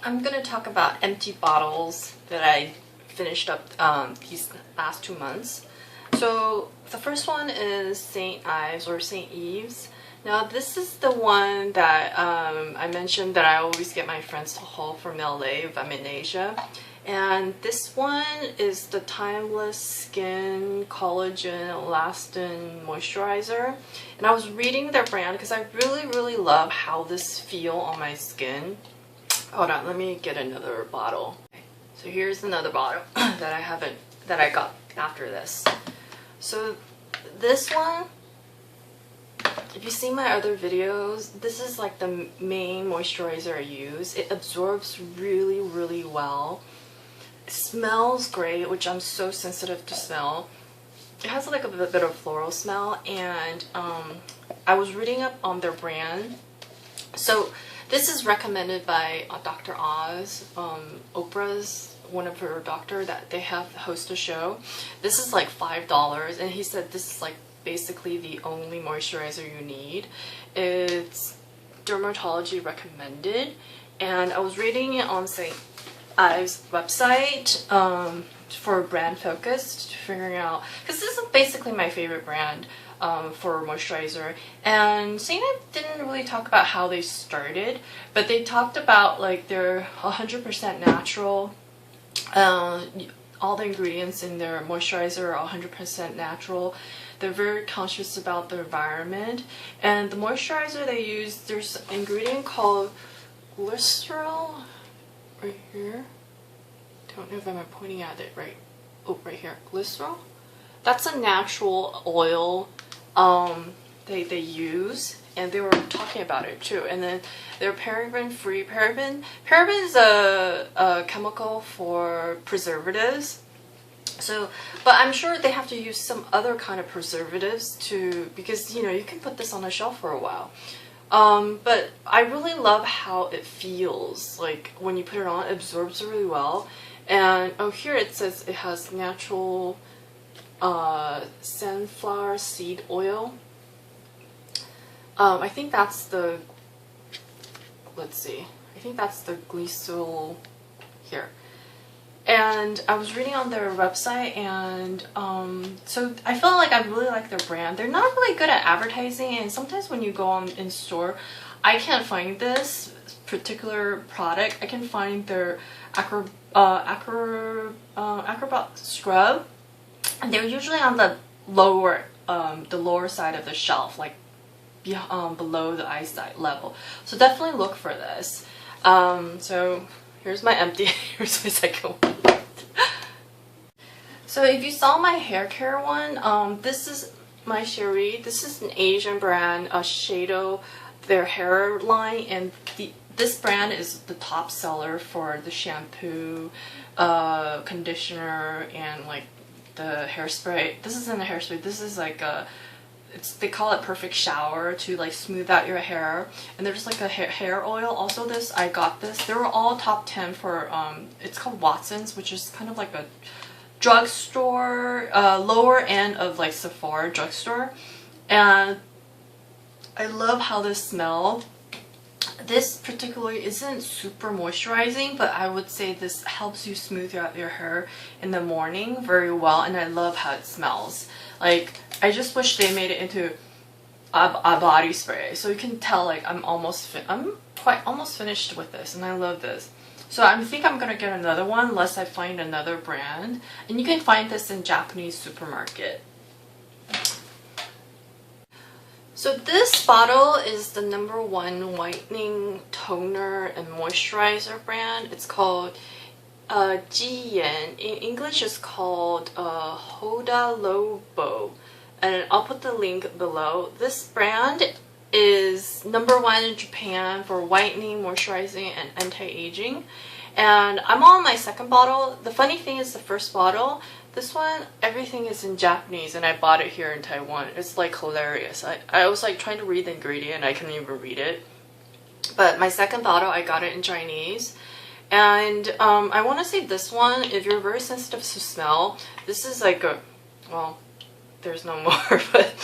I'm gonna talk about empty bottles that I finished up these last 2 months. So the first one is St. Ives or St. Ives. Now this is the one that I mentioned that I always get my friends to haul from LA if I'm in Asia. And this one is the Timeless Skin Collagen Elastin Moisturizer. And I was reading their brand because I really love how this feels on my skin. Hold on, let me get another bottle. So here's another bottle that I got after this. So this one, if you see my other videos, this is like the main moisturizer I use. It absorbs really well. It smells great, which I'm so sensitive to smell. It has like a bit of floral smell, and I was reading up on their brand. So this is recommended by Dr. Oz, Oprah's one of her doctor that they have host a show. This is like $5, and he said this is like basically the only moisturizer you need. It's dermatology recommended, and I was reading it on St. Ives website for brand focused, figuring out, because this is basically my favorite brand for moisturizer. And St. Ives didn't really talk about how they started, but they talked about like they're 100% natural. All the ingredients in their moisturizer are 100% natural. They're very conscious about the environment, and the moisturizer they use, there's an ingredient called glycerol right here. Don't know if I'm pointing at it right. Oh, right here, glycerol. That's a natural oil they use, and they were talking about it too. And then they're paraben free. Paraben is a chemical for preservatives. So, but I'm sure they have to use some other kind of preservatives because you know you can put this on the shelf for a while. But I really love how it feels. Like when you put it on, it absorbs really well. And oh, here it says it has natural sunflower seed oil. I think that's the, let's see, I think that's the glycerol here. And I was reading on their website, and so I feel like I really like their brand. They're not really good at advertising, and sometimes when you go on in store, I can't find this particular product. I can find their Acrobat scrub, and they're usually on the lower side of the shelf, like below the eyesight level. So definitely look for this. So here's my empty. Here's my second one. So if you saw my hair care one, this is my Cherie. This is an Asian brand, Shado, their hair line, and this brand is the top seller for the shampoo, conditioner, and like the hairspray. This isn't a hairspray. This is like they call it perfect shower to like smooth out your hair. And there's like a hair oil. Also I got this. They were all top 10 for, it's called Watson's, which is kind of like a drugstore, lower end of like Sephora drugstore. And I love how this smells. This particularly isn't super moisturizing, but I would say this helps you smooth out your hair in the morning very well, and I love how it smells. Like, I just wish they made it into a body spray, so you can tell like I'm almost finished with this, and I love this. So I think I'm gonna get another one unless I find another brand, and you can find this in Japanese supermarket. So this bottle is the #1 whitening toner and moisturizer brand. It's called Kiehl. In English it's called Hada Labo, and I'll put the link below. This brand is #1 in Japan for whitening, moisturizing, and anti-aging. And I'm on my second bottle. The funny thing is the first bottle, this one, everything is in Japanese, and I bought it here in Taiwan. It's like hilarious. I was like trying to read the ingredient, I couldn't even read it. But my second bottle, I got it in Chinese. And I want to say this one, if you're very sensitive to smell, this is like a, well, there's no more, but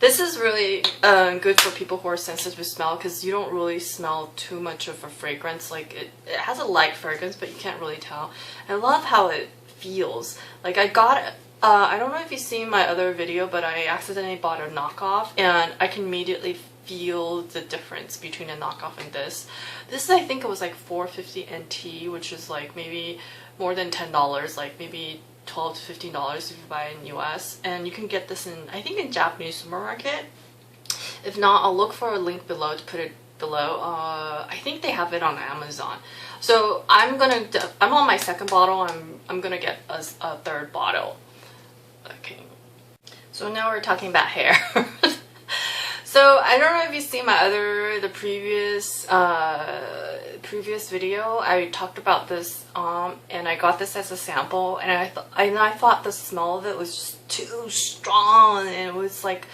This is really good for people who are sensitive to smell because you don't really smell too much of a fragrance. Like it has a light fragrance, but you can't really tell. I love how it feels. Like I got I don't know if you've seen my other video, but I accidentally bought a knockoff and I can immediately feel the difference between a knockoff and this. This I think it was like $4.50 NT, which is like maybe more than $10, like maybe $12 to $15 if you buy it in US. And you can get this in, I think, in Japanese supermarket. If not, I'll look for a link below to put it below. I think they have it on Amazon. So I'm on my second bottle. I'm gonna get a third bottle. Okay. So now we're talking about hair. So I don't know if you've seen the previous video. I talked about this and I got this as a sample, and I thought the smell of it was just too strong, and it was like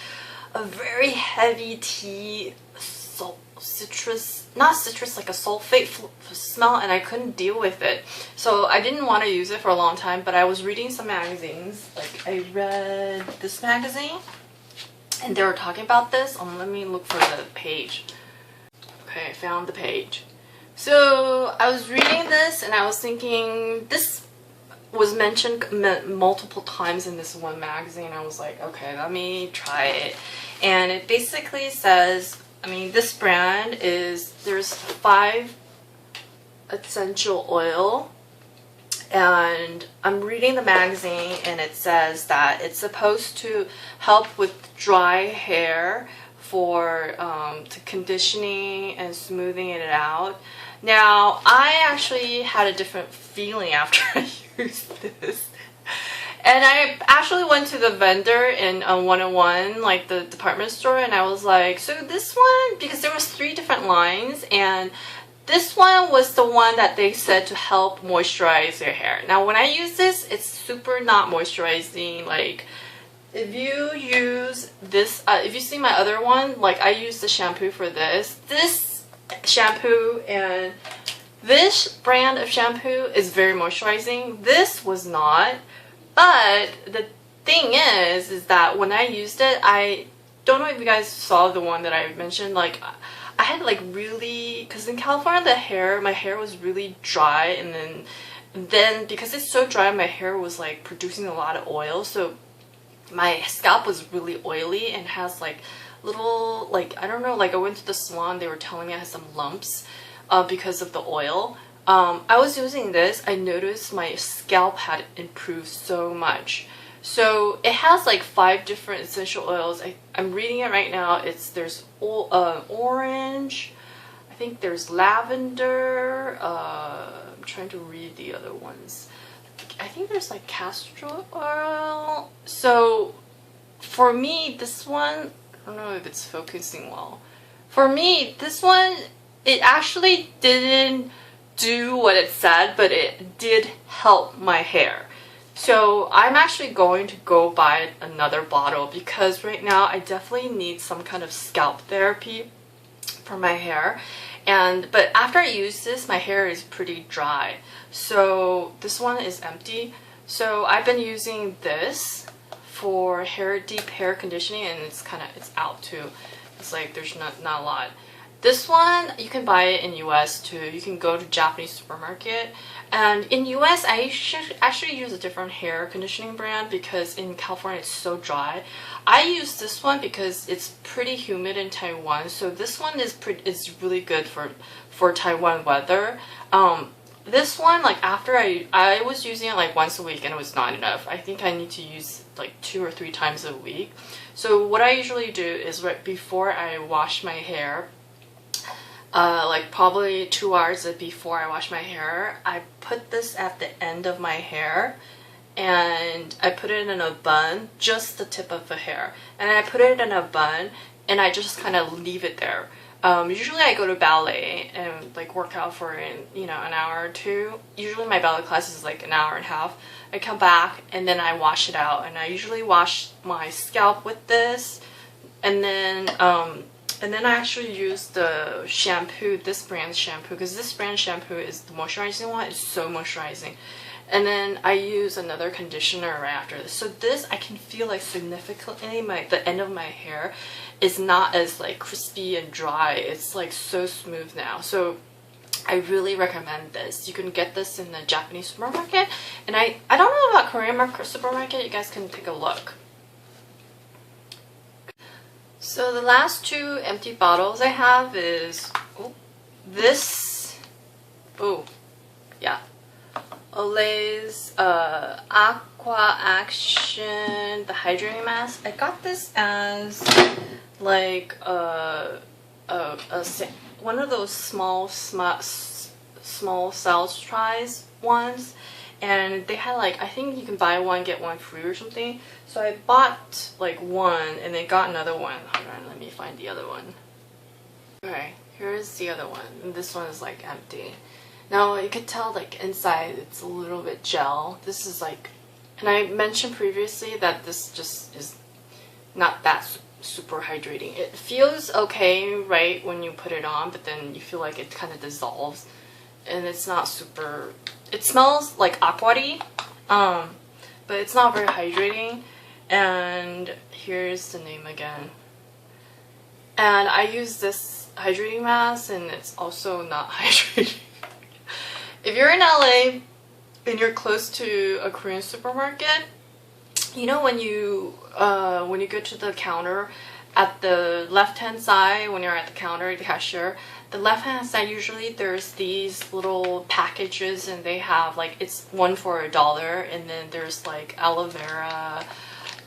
a very heavy tea, citrus, not citrus, like a sulfate smell, and I couldn't deal with it. So I didn't want to use it for a long time, but I was reading some magazines. Like I read this magazine and they were talking about this. Let me look for the page. Okay, I found the page. So I was reading this and I was thinking, this was mentioned multiple times in this one magazine. I was like, okay, let me try it. And it basically says, I mean, this brand is, there's 5 essential oil, and I'm reading the magazine and it says that it's supposed to help with dry hair for to conditioning and smoothing it out. Now I actually had a different feeling after I used this, and I actually went to the vendor in 101, like the department store, and I was like, so this one, because there was 3 different lines, and this one was the one that they said to help moisturize your hair. Now when I use this, it's super not moisturizing. Like if you use this, if you see my other one, like I use the shampoo for this. This shampoo and this brand of shampoo is very moisturizing. This was not. But the thing is that when I used it, I don't know if you guys saw the one that I mentioned, like I had like really, because in California my hair was really dry, and then because it's so dry, my hair was like producing a lot of oil, so my scalp was really oily and has like little, like I don't know, like I went to the salon, they were telling me I had some lumps because of the oil. I was using this, I noticed my scalp had improved so much. So it has like 5 different essential oils. I'm reading it right now. There's orange, I think there's lavender, I'm trying to read the other ones. I think there's like castor oil. So for me, this one, I don't know if it's focusing well. For me, this one, it actually didn't do what it said, but it did help my hair. So I'm actually going to go buy another bottle because right now I definitely need some kind of scalp therapy for my hair. But after I use this, my hair is pretty dry. So this one is empty. So I've been using this for deep hair conditioning, and it's out too. It's like there's not a lot. This one, you can buy it in US too. You can go to Japanese supermarket. And in US, I actually use a different hair conditioning brand because in California it's so dry. I use this one because it's pretty humid in Taiwan. So this one is really good for Taiwan weather. This one, like after I was using it like once a week and it was not enough. I think I need to use like 2 or 3 times a week. So what I usually do is right before I wash my hair, like probably 2 hours before I wash my hair, I put this at the end of my hair and I put it in a bun, just the tip of the hair, and I put it in a bun and I just kind of leave it there. Usually I go to ballet and like work out for an hour or 2. Usually my ballet class is like an hour and a half. I come back and then I wash it out, and I usually wash my scalp with this, and then I actually use the shampoo, this brand's shampoo, because this brand shampoo is the moisturizing one. It's so moisturizing. and then I use another conditioner right after this. So this, I can feel like significantly the end of my hair is not as like crispy and dry. It's like so smooth now. So I really recommend this. You can get this in the Japanese supermarket, and I don't know about Korean supermarket. You guys can take a look. So the last 2 empty bottles I have is this. Olay's Aqua Action, the hydrating mask. I got this as like one of those small size tries ones, and they had like, I think you can buy one get one free or something. So I bought like one and then got another one. Hold on, let me find the other one. Okay, here's the other one, and this one is like empty. Now you could tell like inside it's a little bit gel. This is like, and I mentioned previously that this just is not that super hydrating. It feels okay right when you put it on, but then you feel like it kind of dissolves, and it's not super. It smells like aqua-y, but it's not very hydrating. And here's the name again. And I use this hydrating mask, and it's also not hydrating. If you're in LA and you're close to a Korean supermarket, you know when you go to the counter at the left-hand side, when you're at the counter, the cashier, the left-hand side usually there's these little packages, and they have like, it's one for $1, and then there's like aloe vera,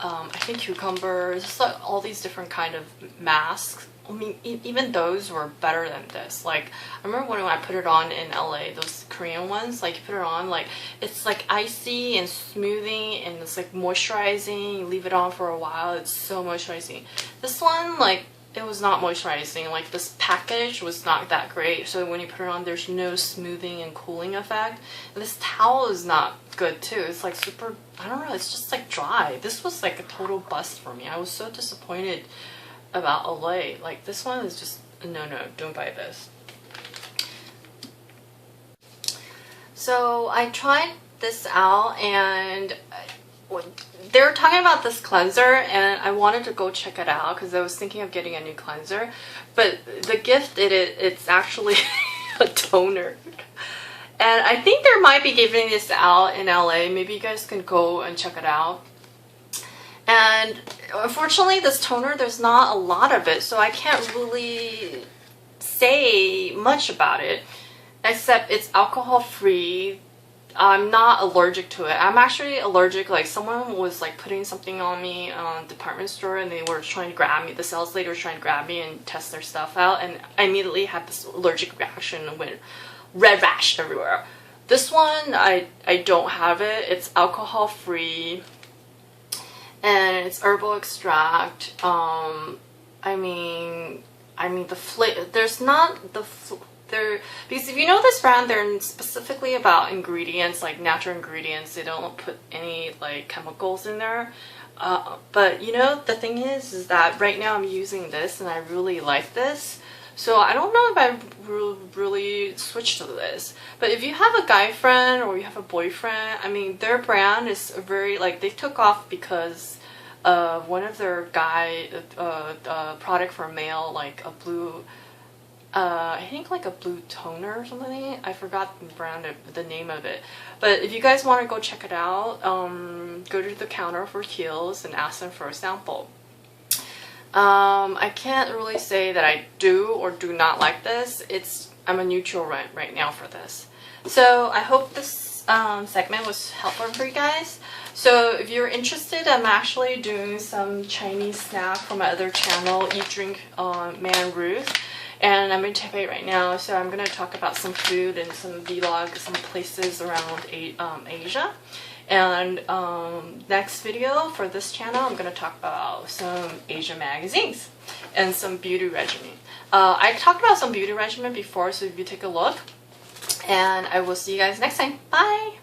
I think cucumbers, just like all these different kind of masks. I mean, even those were better than this. Like, I remember when I put it on in LA, those Korean ones, like you put it on, like it's like icy and smoothing, and it's like moisturizing. You leave it on for a while, it's so moisturizing. This one, like, it was not moisturizing. Like, this package was not that great, so when you put it on, there's no smoothing and cooling effect. And this towel is not good too. It's like super, I don't know, it's just like dry. This was like a total bust for me. I was so disappointed about Olay. Like, this one is just no, don't buy this. So I tried this out, and they were talking about this cleanser, and I wanted to go check it out because I was thinking of getting a new cleanser, but the gift it's actually a toner. And I think they might be giving this out in LA. Maybe you guys can go and check it out. And unfortunately, this toner, there's not a lot of it, so I can't really say much about it, except it's alcohol free. I'm not allergic to it. I'm actually allergic. Like, someone was like putting something on me on department store, and they were trying to grab me. The sales lady was trying to grab me and test their stuff out, and I immediately had this allergic reaction and went red rash everywhere. This one, I don't have it. It's alcohol free, and it's herbal extract. I mean the flavor. There's not the because if you know this brand, they're specifically about ingredients, like natural ingredients. They don't put any like chemicals in there. But you know, the thing is that right now I'm using this, and I really like this. So I don't know if I really switch to this. But if you have a guy friend or you have a boyfriend, I mean, their brand is very, like, they took off because of one of their product for male, like a blue, I think like a blue toner or something. I forgot the brand, the name of it. But if you guys want to go check it out, go to the counter for Kiehl's and ask them for a sample. I can't really say that I do or do not like this. I'm a neutral right now for this. So I hope this segment was helpful for you guys. So if you're interested, I'm actually doing some Chinese snack for my other channel, Eat Drink Man Ruth. And I'm in Taipei right now, so I'm going to talk about some food and some vlog, some places around Asia. And next video for this channel, I'm going to talk about some Asian magazines and some beauty regimen. I talked about some beauty regimen before, so if you take a look. And I will see you guys next time. Bye!